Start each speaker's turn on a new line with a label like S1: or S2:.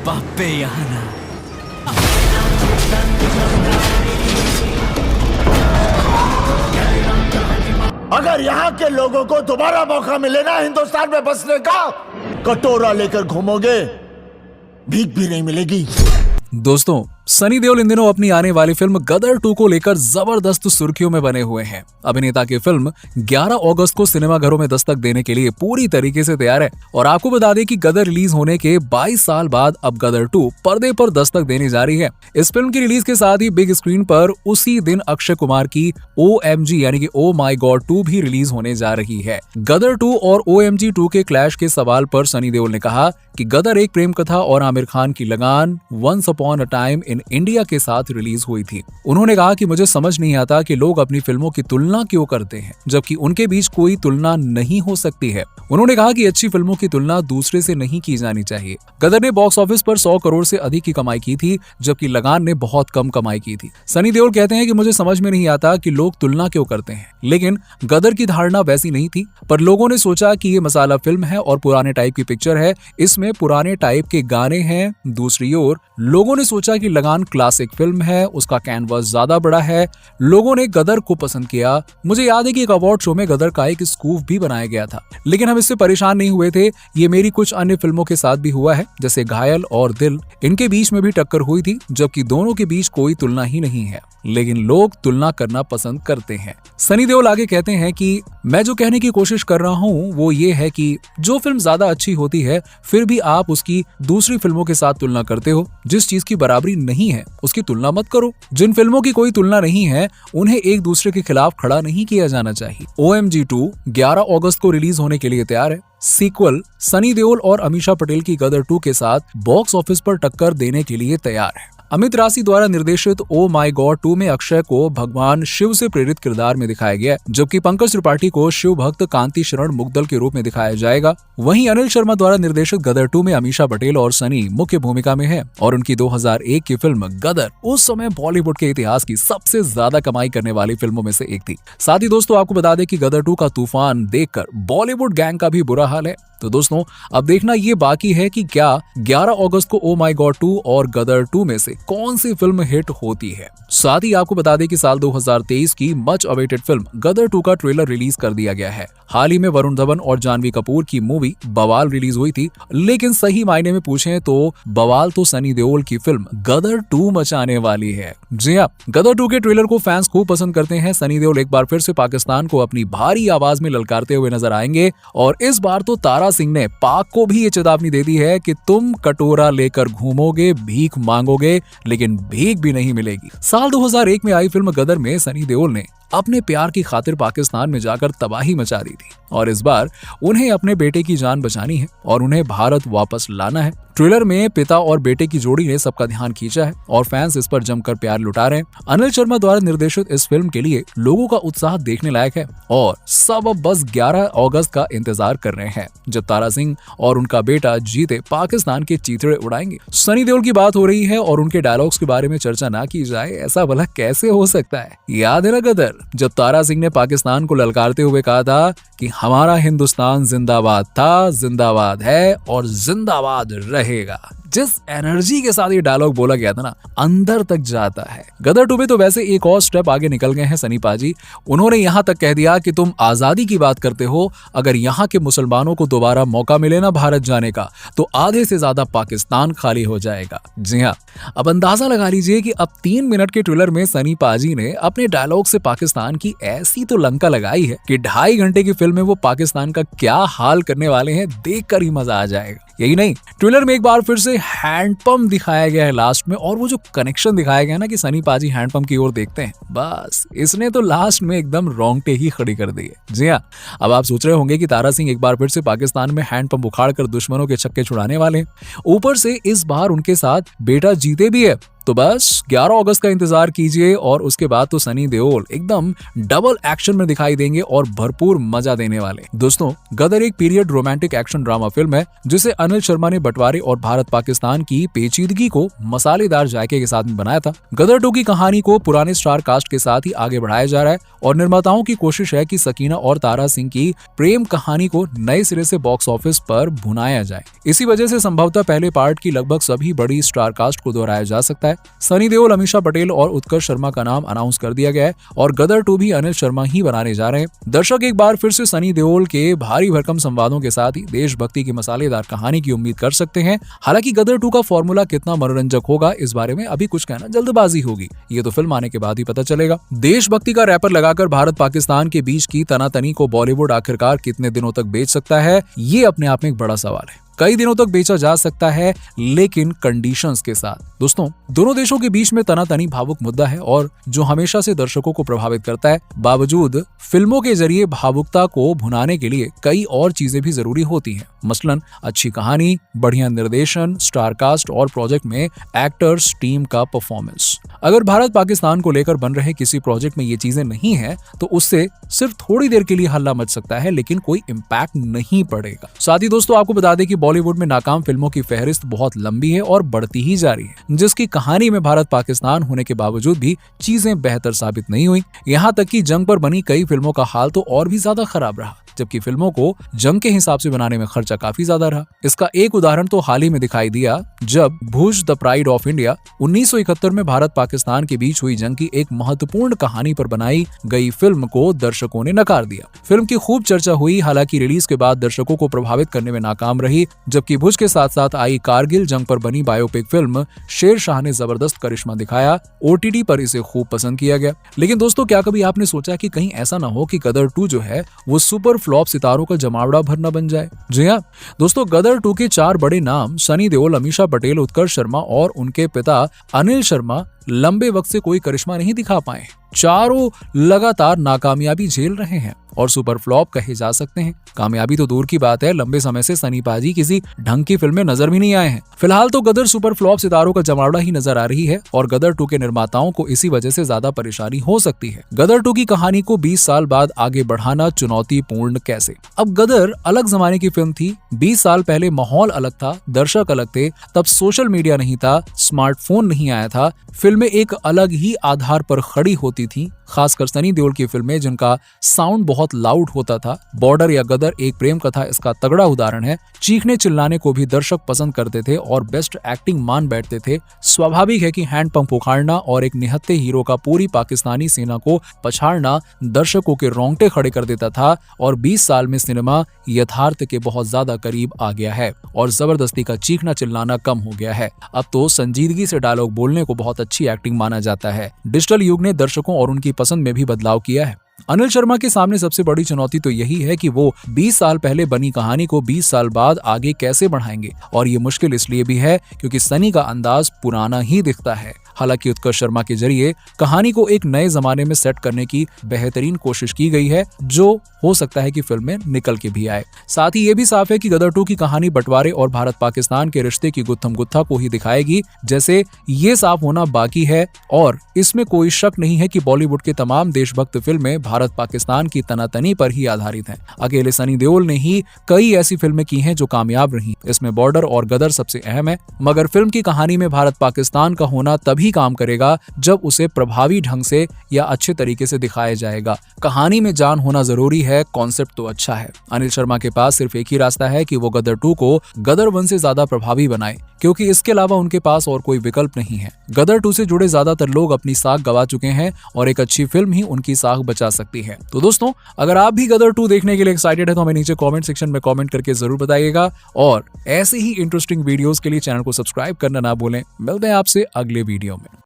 S1: बापे यहाँ ना।
S2: अगर यहाँ के लोगों को दोबारा मौका मिले ना हिंदुस्तान में बसने का, कटोरा लेकर घूमोगे, भीख भी नहीं मिलेगी।
S3: दोस्तों, सनी देओल इन दिनों अपनी आने वाली फिल्म गदर 2 को लेकर जबरदस्त सुर्खियों में बने हुए हैं। अभिनेता की फिल्म 11 अगस्त को सिनेमाघरों में दस्तक देने के लिए पूरी तरीके से तैयार है। और आपको बता दें कि गदर रिलीज होने के 22 साल बाद अब गदर 2 पर्दे पर दस्तक देने जा रही है। इस फिल्म की रिलीज के साथ ही बिग स्क्रीन पर उसी दिन अक्षय कुमार की OMG यानी कि ओ माई गॉड 2 भी रिलीज होने जा रही है। गदर 2 और OMG 2 के क्लैश के सवाल पर सनी देओल ने कहा कि गदर एक प्रेम कथा और आमिर खान की Lagaan once upon a time in India के साथ रिलीज हुई थी। उन्होंने कहा कि मुझे समझ नहीं आता कि लोग अपनी फिल्मों की तुलना क्यों करते हैं, जबकि उनके बीच कोई तुलना नहीं हो सकती है। उन्होंने कहा कि अच्छी फिल्मों की तुलना दूसरे से नहीं की जानी चाहिए। गदर ने बॉक्स ऑफिस पर 100 करोड़ से अधिक की कमाई की थी, जबकि लगान ने बहुत कम कमाई की थी। सनी देओल कहते हैं कि मुझे समझ में नहीं आता कि लोग तुलना क्यों करते हैं, लेकिन गदर की धारणा वैसी नहीं थी, पर लोगों ने सोचा कि ये मसाला फिल्म है और पुराने टाइप की पिक्चर है, इसमें पुराने टाइप के गाने हैं। दूसरी ओर लोगों ने सोचा कि लगान क्लासिक फिल्म है, उसका कैनवास ज्यादा बड़ा है, लोगों ने गदर को पसंद किया। मुझे याद है कि एक अवार्ड शो में गदर का एक स्कूफ भी बनाया गया था, लेकिन हम इससे परेशान नहीं हुए थे। ये मेरी कुछ अन्य फिल्मों के साथ भी हुआ है, जैसे घायल और दिल, इनके बीच में भी टक्कर हुई थी, जबकि दोनों के बीच कोई तुलना ही नहीं है, लेकिन लोग तुलना करना पसंद करते हैं। सनी देओल आगे कहते हैं कि मैं जो कहने की कोशिश कर रहा हूँ वो ये है कि जो फिल्म ज्यादा अच्छी होती है फिर भी आप उसकी दूसरी फिल्मों के साथ तुलना करते हो। जिस चीज की बराबरी नहीं है उसकी तुलना मत करो। जिन फिल्मों की कोई तुलना नहीं है उन्हें एक दूसरे के खिलाफ खड़ा नहीं किया जाना चाहिए। OMG 2 11 अगस्त को रिलीज होने के लिए तैयार है। सीक्वल सनी देओल और अमीषा पटेल की गदर 2 के साथ बॉक्स ऑफिस पर टक्कर देने के लिए तैयार है। अमित राशि द्वारा निर्देशित ओ माई गॉड 2 में अक्षय को भगवान शिव से प्रेरित किरदार में दिखाया गया है, जबकि पंकज त्रिपाठी को शिव भक्त कांति शरण मुग्दल के रूप में दिखाया जाएगा। वहीं अनिल शर्मा द्वारा निर्देशित गदर 2 में अमीषा पटेल और सनी मुख्य भूमिका में है और उनकी 2001 की फिल्म गदर उस समय बॉलीवुड के इतिहास की सबसे ज्यादा कमाई करने वाली फिल्मों में से एक थी। साथ ही दोस्तों आपको बता दें कि गदर 2 का तूफान देखकर बॉलीवुड गैंग का भी बुरा हाल है। तो दोस्तों अब देखना ये बाकी है कि क्या 11 अगस्त को ओ माई गॉड 2 और गदर 2 में से कौन सी फिल्म हिट होती है। साथ ही आपको बता दें कि साल 2023 की मच अवेटेड फिल्म गदर 2 का ट्रेलर रिलीज कर दिया गया है। हाल ही में वरुण धवन और जानवी कपूर की मूवी बवाल रिलीज हुई थी, लेकिन सही मायने में पूछें तो बवाल तो सनी देओल की फिल्म गदर 2 मचाने वाली है। जी हाँ, गदर 2 के ट्रेलर को फैंस खूब पसंद करते हैं। सनी देओल एक बार फिर से पाकिस्तान को अपनी भारी आवाज में ललकारते हुए नजर आएंगे और इस बार तो तारा सिंह ने पाक को भी ये चेतावनी दे दी है कि तुम कटोरा लेकर घूमोगे, भीख मांगोगे, लेकिन भीख भी नहीं मिलेगी। साल 2001 में आई फिल्म गदर में सनी देओल ने अपने प्यार की खातिर पाकिस्तान में जाकर तबाही मचा दी थी और इस बार उन्हें अपने बेटे की जान बचानी है और उन्हें भारत वापस लाना है। ट्रेलर में पिता और बेटे की जोड़ी ने सबका ध्यान खींचा है और फैंस इस पर जमकर प्यार लुटा रहे हैं। अनिल शर्मा द्वारा निर्देशित इस फिल्म के लिए लोगों का उत्साह देखने लायक है और सब अब बस 11 अगस्त का इंतजार कर रहे हैं जब तारा सिंह और उनका बेटा जीते पाकिस्तान के चीथड़े उड़ाएंगे। सनी देओल की बात हो रही है और उनके डायलॉग्स के बारे में चर्चा ना की जाए, ऐसा भला कैसे हो सकता है। याद है ना गदर, जब तारा सिंह ने पाकिस्तान को ललकारते हुए कहा था कि हमारा हिंदुस्तान जिंदाबाद था, जिंदाबाद है और जिंदाबाद रहेगा। जिस एनर्जी के साथ ये डायलॉग बोला गया था ना, अंदर तक जाता है। गदर 2 में तो वैसे एक और स्टेप आगे निकल गए हैं सनी पाजी। उन्होंने यहाँ तक कह दिया कि तुम आजादी की बात करते हो, अगर यहाँ के मुसलमानों को दोबारा मौका मिले ना भारत जाने का तो आधे से ज्यादा पाकिस्तान खाली हो जाएगा। जी हाँ, अब अंदाजा लगा लीजिए कि अब 3 मिनट के ट्रेलर में सनी पाजी ने अपने डायलॉग से पाकिस्तान की ऐसी तो लंका लगाई है कि 2.5 घंटे की फिल्म में वो पाकिस्तान का क्या हाल करने वाले हैं, देखकर ही मजा आ जाएगा। यही नहीं, ट्रेलर में एक बार फिर से हैंडपंप दिखाया गया है लास्ट में, और वो जो कनेक्शन दिखाया गया ना कि सनी पाजी हैंडपंप की ओर देखते हैं, बस इसने तो लास्ट में एकदम रोंगटे ही खड़ी कर दी है। जी हाँ, अब आप सोच रहे होंगे कि तारा सिंह एक बार फिर से पाकिस्तान में हैंडपंप उखाड़ कर दुश्मनों के छक्के छुड़ाने वाले हैं। ऊपर से इस बार उनके साथ बेटा जीते भी है तो बस 11 अगस्त का इंतजार कीजिए और उसके बाद तो सनी देओल एकदम डबल एक्शन में दिखाई देंगे और भरपूर मजा देने वाले। दोस्तों, गदर एक period romantic action drama film है जिसे अनिल शर्मा ने बंटवारे और भारत पाकिस्तान की पेचीदगी को मसालेदार जायके के साथ में बनाया था। गदर 2 की कहानी को पुराने स्टार कास्ट के साथ ही आगे बढ़ाया जा रहा है और निर्माताओं की कोशिश है कि सकीना और तारा सिंह की प्रेम कहानी को नए सिरे से बॉक्स ऑफिस पर भुनाया जाए। इसी वजह से संभवतः पहले पार्ट की लगभग सभी बड़ी स्टार कास्ट को दोहराया जा सकता है। सनी देओल, अमीषा पटेल और उत्कर्ष शर्मा का नाम अनाउंस कर दिया गया है और गदर 2 भी अनिल शर्मा ही बनाने जा रहे हैं। दर्शक एक बार फिर से सनी देओल के भारी भरकम संवादों के साथ ही देशभक्ति की मसालेदार कहानी की उम्मीद कर सकते हैं। हालांकि गदर 2 का फॉर्मूला कितना मनोरंजक होगा इस बारे में अभी कुछ कहना जल्दबाजी होगी, ये तो फिल्म आने के बाद ही पता चलेगा। देशभक्ति का रैपर लगाकर भारत पाकिस्तान के बीच की तनातनी को बॉलीवुड आखिरकार कितने दिनों तक बेच सकता है, ये अपने आप में एक बड़ा सवाल है। कई दिनों तक बेचा जा सकता है, लेकिन कंडीशंस के साथ। दोस्तों, दोनों देशों के बीच में तनातनी भावुक मुद्दा है और जो हमेशा से दर्शकों को प्रभावित करता है। बावजूद फिल्मों के जरिए भावुकता को भुनाने के लिए कई और चीजें भी जरूरी होती हैं, मसलन अच्छी कहानी, बढ़िया निर्देशन, स्टार कास्ट और प्रोजेक्ट में एक्टर्स टीम का परफॉर्मेंस। अगर भारत पाकिस्तान को लेकर बन रहे किसी प्रोजेक्ट में ये चीजें नहीं है तो उससे सिर्फ थोड़ी देर के लिए हल्ला मच सकता है, लेकिन कोई इम्पैक्ट नहीं पड़ेगा। साथ ही दोस्तों, आपको बता दें कि बॉलीवुड में नाकाम फिल्मों की फहरिस्त बहुत लंबी है और बढ़ती ही जा रही है, जिसकी कहानी में भारत पाकिस्तान होने के बावजूद भी चीजें बेहतर साबित नहीं हुई। यहाँ तक कि जंग पर बनी कई फिल्मों का हाल तो और भी ज्यादा खराब रहा, जबकि फिल्मों को जंग के हिसाब से बनाने में खर्चा काफी ज्यादा रहा। इसका एक उदाहरण तो हाल ही में दिखाई दिया जब भुज द प्राइड ऑफ इंडिया 1971 में भारत पाकिस्तान के बीच हुई जंग की एक महत्वपूर्ण कहानी पर बनाई गई फिल्म को दर्शकों ने नकार दिया। फिल्म की खूब चर्चा हुई, हालांकि रिलीज के बाद दर्शकों को प्रभावित करने में नाकाम रही, जबकि भुज के साथ साथ आई कारगिल जंग पर बनी बायोपिक फिल्म शेर शाह ने जबरदस्त करिश्मा दिखाया। OTT पर इसे खूब पसंद किया गया। लेकिन दोस्तों, क्या कभी आपने सोचा कि कहीं ऐसा ना हो कि गदर 2 जो है वो सुपर फ्लॉप सितारों का जमावड़ा भर न बन जाए? जी हाँ दोस्तों, गदर 2 के 4 बड़े नाम सनी देओल, अमीषा पटेल, उत्कर्ष शर्मा और उनके पिता अनिल शर्मा लंबे वक्त से कोई करिश्मा नहीं दिखा पाए। चारों लगातार नाकामयाबी झेल रहे हैं और सुपर फ्लॉप कहे जा सकते हैं। कामयाबी तो दूर की बात है, लंबे समय से सनी पाजी किसी ढंग की फिल्म में नजर भी नहीं आए हैं। फिलहाल तो गदर सुपर फ्लॉप सितारों का जमावड़ा ही नजर आ रही है और गदर 2 के निर्माताओं को इसी वजह से ज्यादा परेशानी हो सकती है। गदर 2 की कहानी को 20 साल बाद आगे बढ़ाना चुनौतीपूर्ण कैसे? अब गदर अलग जमाने की फिल्म थी। 20 साल पहले माहौल अलग था, दर्शक अलग थे, तब सोशल मीडिया नहीं था, स्मार्टफोन नहीं आया था, फिल्में एक अलग ही आधार पर खड़ी होती थी। खासकर सनी देओल की फिल्में जिनका साउंड बहुत लाउड होता था। बॉर्डर या गदर एक प्रेम कथा इसका तगड़ा उदाहरण है। चीखने चिल्लाने को भी दर्शक पसंद करते थे और बेस्ट एक्टिंग मान बैठते थे। स्वाभाविक है कि हैंडपंप उखाड़ना और एक निहत्थे हीरो का पूरी पाकिस्तानी सेना को पछाड़ना दर्शकों के रोंगटे खड़े कर देता था और 20 साल में सिनेमा यथार्थ के बहुत ज्यादा करीब आ गया है और जबरदस्ती का चीखना चिल्लाना कम हो गया है। अब तो संजीदगी से डायलॉग बोलने को बहुत अच्छी एक्टिंग माना जाता है। डिजिटल युग ने दर्शकों और उनकी पसंद में भी बदलाव किया है। अनिल शर्मा के सामने सबसे बड़ी चुनौती तो यही है कि वो 20 साल पहले बनी कहानी को 20 साल बाद आगे कैसे बढ़ाएंगे, और ये मुश्किल इसलिए भी है क्योंकि सनी का अंदाज पुराना ही दिखता है। हालांकि उत्कर्ष शर्मा के जरिए कहानी को एक नए जमाने में सेट करने की बेहतरीन कोशिश की गई है, जो हो सकता है कि फिल्म में निकल के भी आए। साथ ही ये भी साफ है कि गदर 2 की कहानी बंटवारे और भारत पाकिस्तान के रिश्ते की गुत्थम गुत्था को ही दिखाएगी, जैसे ये साफ होना बाकी है। और इसमें कोई शक नहीं है कि बॉलीवुड के तमाम देशभक्त फिल्में भारत पाकिस्तान की तनातनी पर ही आधारित हैं। अकेले सनी देओल ने ही कई ऐसी फिल्में की हैं जो कामयाब रही। इसमें बॉर्डर और गदर सबसे अहम है, मगर फिल्म की कहानी में भारत पाकिस्तान का होना तभी काम करेगा जब उसे प्रभावी ढंग से या अच्छे तरीके से दिखाया जाएगा। कहानी में जान होना जरूरी है, कॉन्सेप्ट तो अच्छा है। अनिल शर्मा के पास सिर्फ एक ही रास्ता है कि वो गदर 2 को गदर 1 से ज्यादा प्रभावी बनाए, क्योंकि इसके अलावा उनके पास और कोई विकल्प नहीं है। गदर 2 से जुड़े ज्यादातर लोग अपनी साख गवा चुके हैं और एक अच्छी फिल्म ही उनकी साख बचा सकती है। तो दोस्तों, अगर आप भी गदर 2 देखने के लिए एक्साइटेड है तो हमें नीचे कमेंट सेक्शन में कमेंट करके जरूर बताइएगा और ऐसे ही इंटरेस्टिंग वीडियोस के लिए चैनल को सब्सक्राइब करना ना भूलें। मिलते हैं आपसे अगले वीडियो में।